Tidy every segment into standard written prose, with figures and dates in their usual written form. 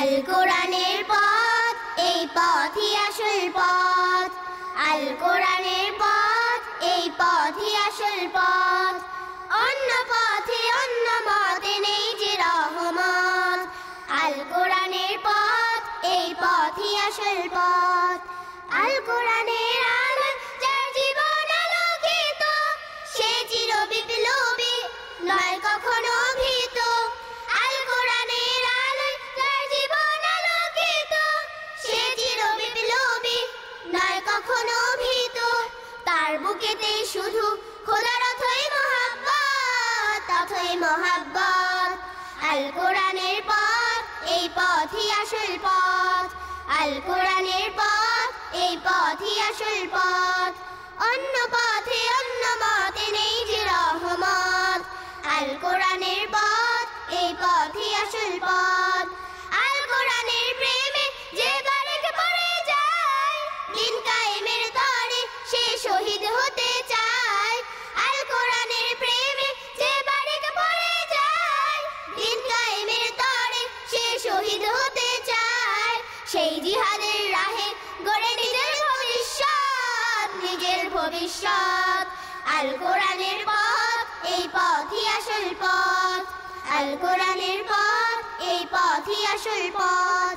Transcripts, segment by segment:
আল কোরআনের পথ, এই পথই আসল পথ। আল কোরআনের পথ, এই পথই আসল পথ। অন্য পথে অন্য মতে নেই যে রহমত। আল কোরআনের পথ, এই পথই আসল পথ। আল কোরআনের আলোয় যার জীবন আলোকিত, সে চির বিপ্লবী, নয় কখনো ভীত। আল কোরআনের আলোয় যার জীবন আলোকিত, সে চির বিপ্লবী, নয় কখনো ভীত। তার বুকেতে শুধু খোদার অথই মহাব্বত, অথই মহাব্বত। আল কোরআনের পথ, এই পথই আসল পথ। আল কোরআনের পথ, এই পথই আসল পথ। অন্য পথে অন্য মতে নেই যে রহমত। আল কোরআনের পথ, এই পথই আসল পথ। আল কোরআনের প্রেমে যে বারেক পড়ে যায়, দিন কায়েমের তরে সে শহীদ হতে চায়। আল কোরআনের প্রেমে যে বারেক পড়ে যায়, দিন কায়েমের তরে সে শহীদ হতে চায়। সেই জিহাদের রাহে গড়ে নিজের ভবিষ্যৎ, নিজের ভবিষ্যৎ। আল কোরআনের পথ, এই পথই আসল পথ। আল কোরআনের পথ, এই পথই আসল পথ।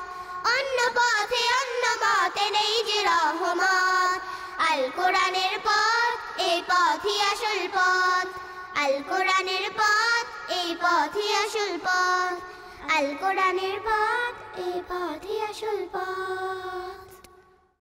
অন্য পথে অন্য মতে নেই যে রহমত। আল কোরআনের পথ, এই পথই আসল পথ। আল কোরআনের পথ, এই পথই আসল পথ। আল কোরআনের পথ, এই পথই আসল পথ।